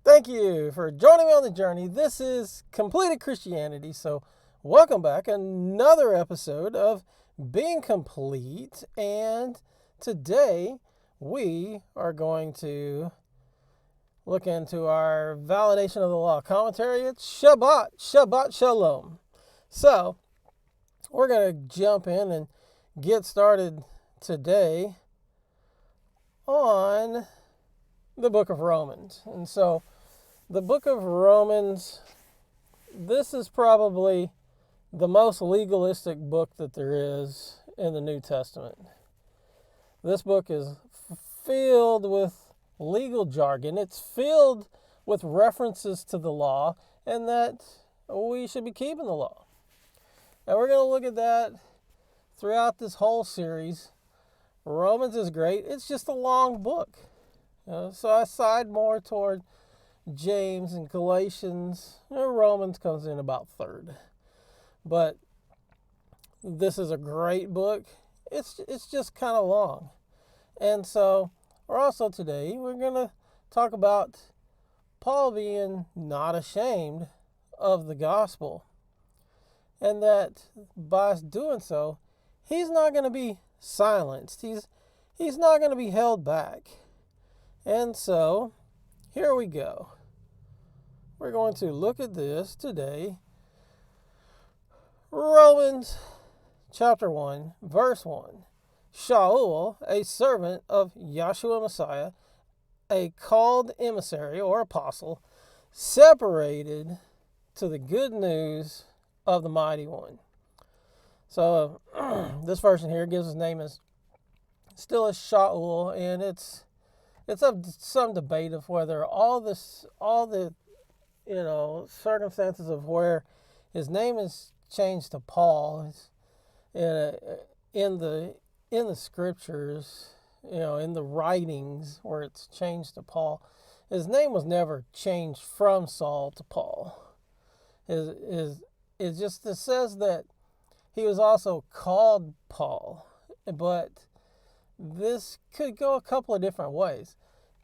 Thank you for joining me on the journey. This is Completed Christianity. So, welcome back. Another episode of Being Complete. And today we are going to look into our validation of the law commentary. It's Shabbat Shalom. So, we're going to jump in and get started today on the book of Romans. And so, the book of Romans, this is probably the most legalistic book that there is in the New Testament. This book is filled with legal jargon. It's filled with references to the law and that we should be keeping the law. And we're going to look at that throughout this whole series. Romans is great. It's just a long book. So I side more toward James and Galatians. Romans comes in about third. But this is a great book. It's just kind of long. And so we're going to talk about Paul being not ashamed of the gospel. And that by doing so, he's not going to be silenced. He's not going to be held back. And so, here we go. We're going to look at this today. Romans chapter 1, verse 1. Shaul, a servant of Yahshua Messiah, a called emissary or apostle, separated to the good news of the Mighty One. So, this version here gives his name as still as Shaul, and it's of some debate of whether all the circumstances of where his name is changed to Paul in the scriptures, in the writings where it's changed to Paul. His name was never changed from Saul to Paul. It says that he was also called Paul, but this could go a couple of different ways.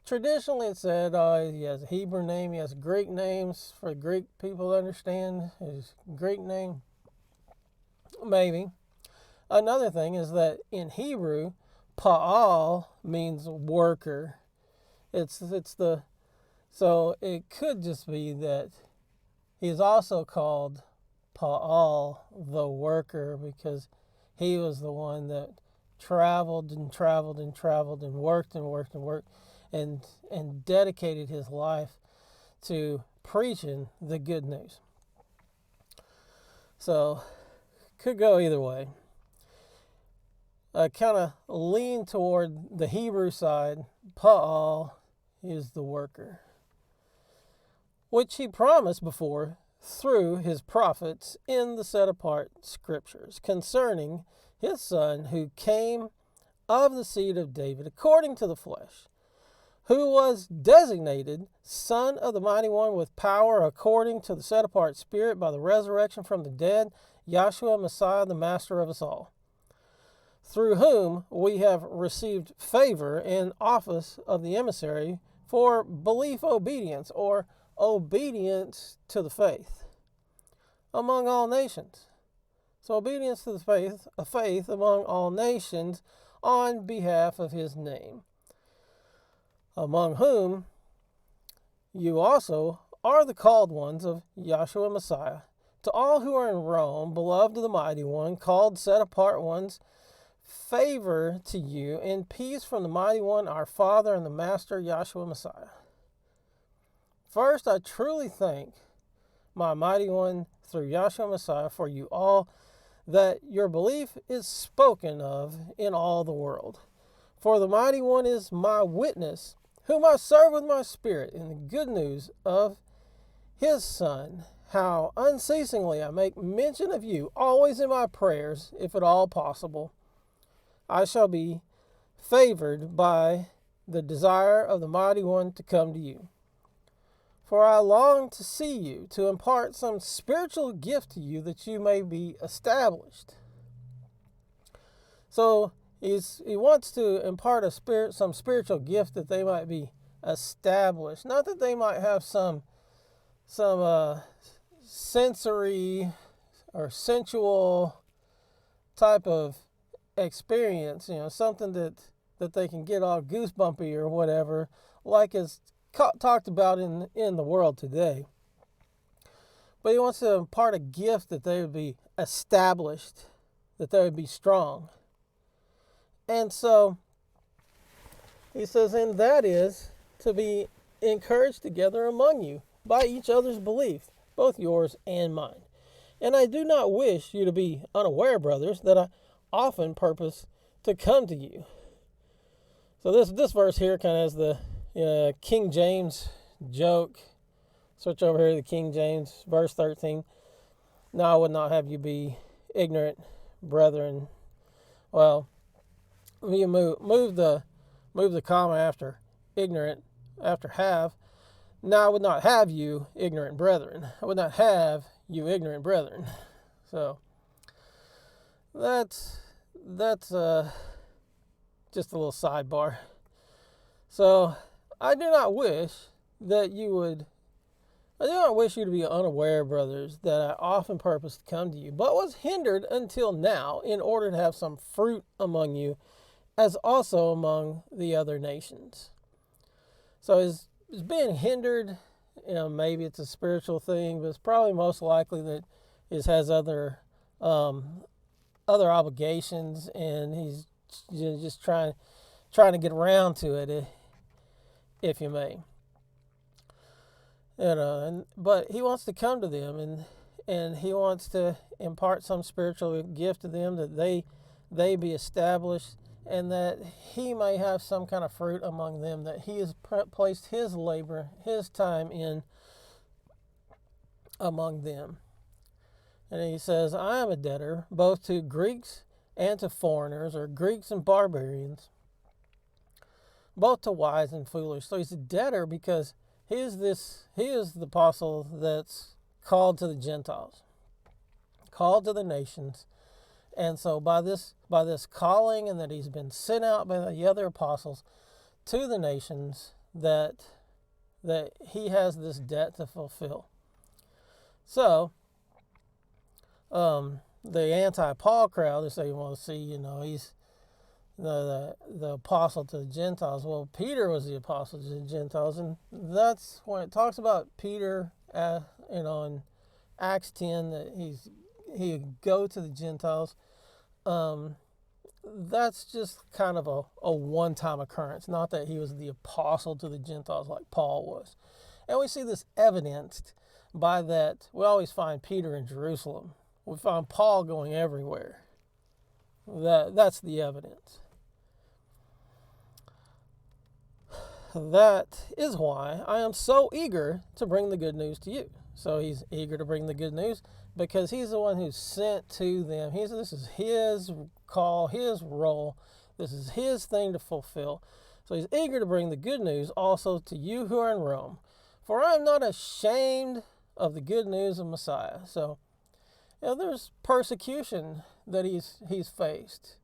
Traditionally, it said he has a Hebrew name, he has Greek names for Greek people to understand. His Greek name, maybe. Another thing is that in Hebrew, Pa'al means worker. So it could just be that he's also called Pa'al, the worker, because he was the one that traveled and worked and dedicated his life to preaching the good news. So, could go either way. I kind of lean toward the Hebrew side. Pa'al is the worker, which he promised before through his prophets in the set-apart scriptures concerning his son who came of the seed of David according to the flesh, who was designated Son of the Mighty One with power according to the set-apart Spirit by the resurrection from the dead, Yahshua Messiah, the Master of us all, through whom we have received favor and office of the emissary for belief obedience, or obedience to the faith, among all nations. So obedience to the faith, a faith among all nations on behalf of his name, among whom you also are the called ones of Yahshua Messiah. To all who are in Rome, beloved of the Mighty One, called, set apart ones, favor to you and peace from the Mighty One, our Father and the Master, Yahshua Messiah. First, I truly thank my Mighty One through Yahshua Messiah for you all, that your belief is spoken of in all the world. For the Mighty One is my witness, whom I serve with my spirit in the good news of his Son, how unceasingly I make mention of you, always in my prayers, if at all possible. I shall be favored by the desire of the Mighty One to come to you. For I long to see you, to impart some spiritual gift to you that you may be established. So he wants to impart some spiritual gift that they might be established. Not that they might have some sensory or sensual type of experience, something that they can get all goosebumpy or whatever, like is talked about in the world today. But he wants to impart a gift that they would be established, that they would be strong. And so he says, and that is to be encouraged together among you by each other's belief, both yours and mine. And I do not wish you to be unaware, brothers, that I often purpose to come to you. So this verse here kind of has the King James joke. Switch over here to the King James, verse 13. No, I would not have you be ignorant, brethren. Well, you move the comma after ignorant, after have. No, I would not have you ignorant brethren. I would not have you ignorant brethren. So that's just a little sidebar. So I do not wish you to be unaware, brothers, that I often purposed to come to you, but was hindered until now in order to have some fruit among you, as also among the other nations. So is being hindered, maybe it's a spiritual thing, but it's probably most likely that it has other obligations, and he's just trying to get around to it, if you may. But he wants to come to them, and he wants to impart some spiritual gift to them, that they be established, and that he may have some kind of fruit among them, that he has placed his labor, his time in among them. And he says, I am a debtor both to Greeks and to foreigners, or Greeks and barbarians, both to wise and foolish. So he's a debtor because he is the apostle that's called to the Gentiles, called to the nations. And so by this calling, and that he's been sent out by the other apostles to the nations, that he has this debt to fulfill. So the anti-Paul crowd, they say, well, see, he's the apostle to the Gentiles. Well, Peter was the apostle to the Gentiles, and that's when it talks about Peter, in Acts 10, that he would go to the Gentiles. That's just kind of a one-time occurrence, not that he was the apostle to the Gentiles like Paul was. And we see this evidenced by that we always find Peter in Jerusalem. We find Paul going everywhere. That's the evidence. That is why I am so eager to bring the good news to you. So he's eager to bring the good news because he's the one who's sent to them. This is his call, his role. This is his thing to fulfill. So he's eager to bring the good news also to you who are in Rome. For I am not ashamed of the good news of Messiah. So, there's persecution that he's faced.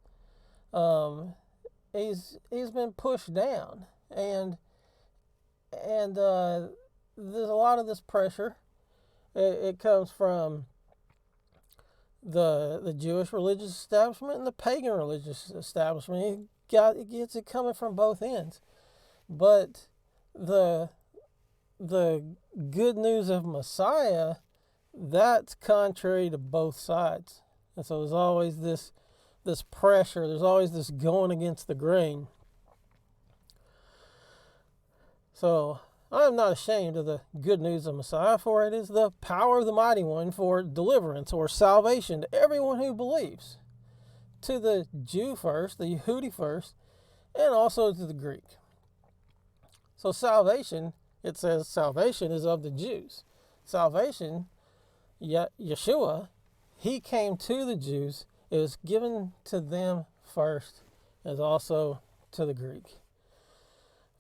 He's been pushed down, and there's a lot of this pressure. It comes from the Jewish religious establishment and the pagan religious establishment. It gets it coming from both ends. But the good news of Messiah, that's contrary to both sides. And so there's always this pressure. There's always this going against the grain. So I am not ashamed of the good news of Messiah, for it is the power of the Mighty One for deliverance or salvation to everyone who believes, to the Jew first, the Yehudi first, and also to the Greek. So salvation, it says salvation is of the Jews. Salvation, Yeshua, he came to the Jews. It was given to them first, as also to the Greek.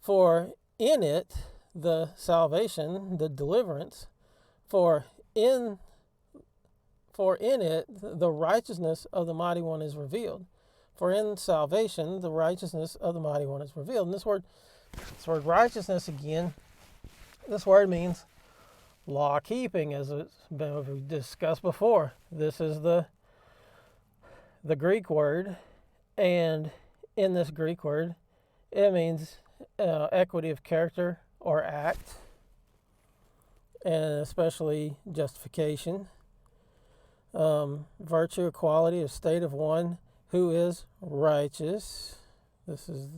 For in it, the salvation, the deliverance, for in it the righteousness of the Mighty One is revealed. For in salvation the righteousness of the Mighty One is revealed. And this word righteousness again, this word means law keeping, as we discussed before. This is the Greek word, and in this Greek word, it means equity of character or act, and especially justification, virtue, equality, a state of one who is righteous. This is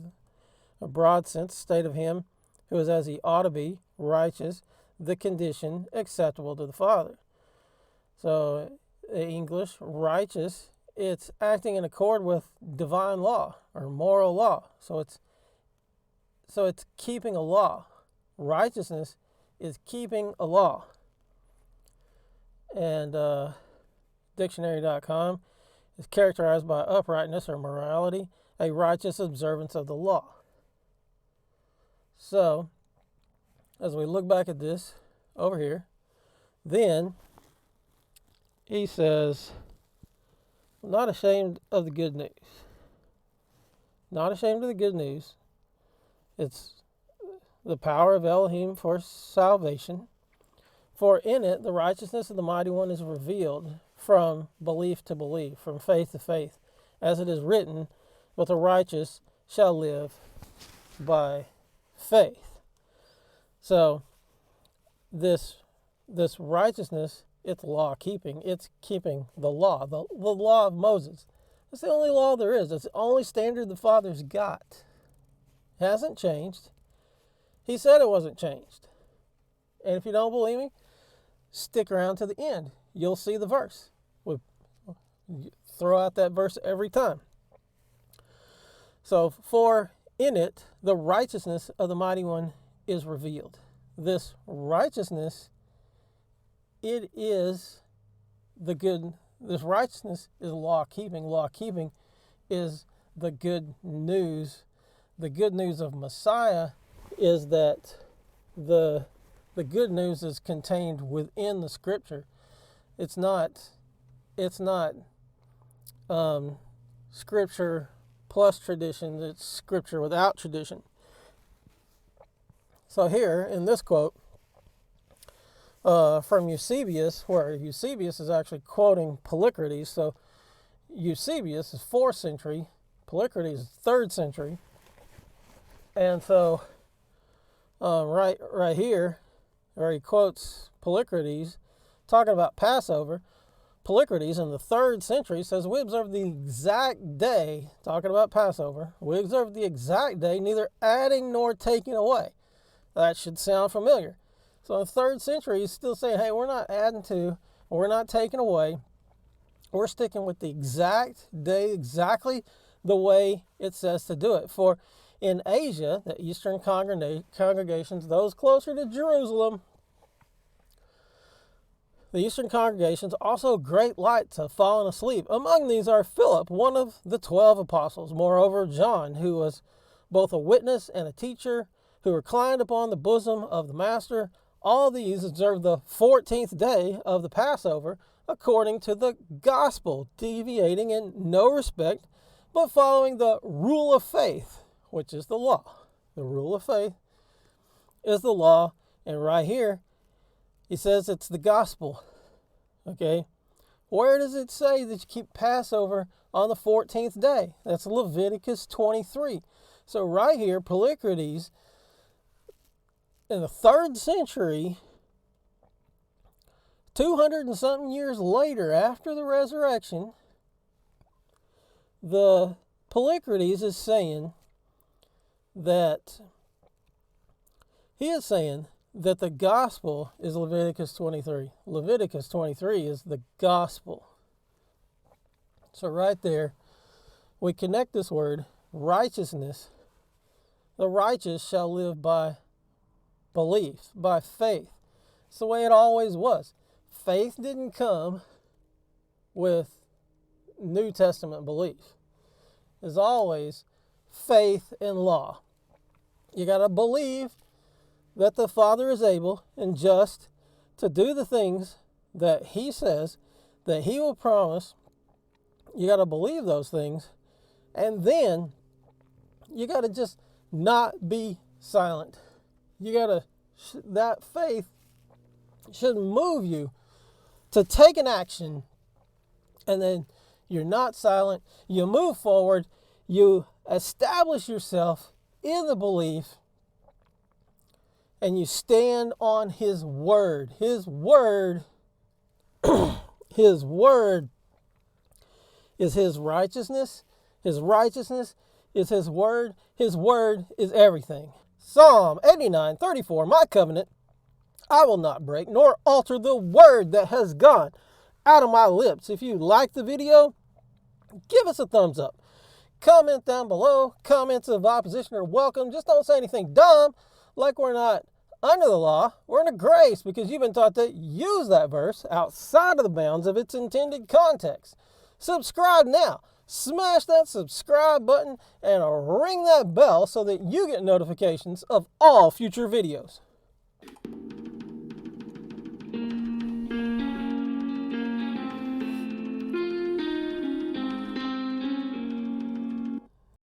a broad sense, state of him who is as he ought to be, righteous, the condition acceptable to the Father. So, in English, righteous, it's acting in accord with divine law or moral law. So it's keeping a law. Righteousness is keeping a law. And dictionary.com is characterized by uprightness or morality, a righteous observance of the law. So, as we look back at this over here, then he says, not ashamed of the good news. Not ashamed of the good news. It's the power of Elohim for salvation. For in it the righteousness of the Mighty One is revealed from belief to belief, from faith to faith. As it is written, but the righteous shall live by faith. So, this righteousness, it's law keeping. It's keeping the law of Moses. It's the only law there is. It's the only standard the Father's got. It hasn't changed. He said it wasn't changed. And if you don't believe me, stick around to the end. You'll see the verse. We throw out that verse every time. So, for in it, the righteousness of the Mighty One is revealed. This righteousness, it is the good. This righteousness is law keeping. Law keeping is the good news. The good news of Messiah is that the good news is contained within the Scripture. It's not Scripture plus tradition. It's Scripture without tradition. So here, in this quote from Eusebius, where Eusebius is actually quoting Polycrates. So Eusebius is 4th century, Polycrates is 3rd century. And so right here, where he quotes Polycrates, talking about Passover, Polycrates in the 3rd century says, we observe the exact day, talking about Passover, we observe the exact day, neither adding nor taking away. That should sound familiar. So in the 3rd century, he's still saying, hey, we're not adding to, we're not taking away. We're sticking with the exact day, exactly the way it says to do it. For in Asia, the Eastern congregations, those closer to Jerusalem, the Eastern congregations, also great lights have fallen asleep. Among these are Philip, one of the 12 apostles. Moreover, John, who was both a witness and a teacher, who reclined upon the bosom of the Master. All these observed the 14th day of the Passover according to the gospel, deviating in no respect, but following the rule of faith, which is the law. The rule of faith is the law, and right here, he says it's the gospel. Okay? Where does it say that you keep Passover on the 14th day? That's Leviticus 23. So right here, Polycrates, in the 3rd century, 200 and something years later after the resurrection, the Polycrates is saying that the gospel is Leviticus 23. Leviticus 23 is the gospel. So right there, we connect this word, righteousness. The righteous shall live by belief, by faith. It's the way it always was. Faith didn't come with New Testament belief. It's always faith and law. You got to believe that the Father is able and just to do the things that he says that he will promise. You got to believe those things. And then you got to just not be silent. You got to, that faith should move you to take an action, and then you're not silent. You move forward. You establish yourself in the belief, and you stand on his word. His word, his word is his righteousness. His righteousness is his word. His word is everything. Psalm 89:34, my covenant I will not break, nor alter the word that has gone out of my lips. If you like the video, give us a thumbs up. Comment down below. Comments of opposition are welcome. Just don't say anything dumb, like we're not under the law. We're under grace, because you've been taught to use that verse outside of the bounds of its intended context. Subscribe now. Smash that subscribe button and ring that bell so that you get notifications of all future videos.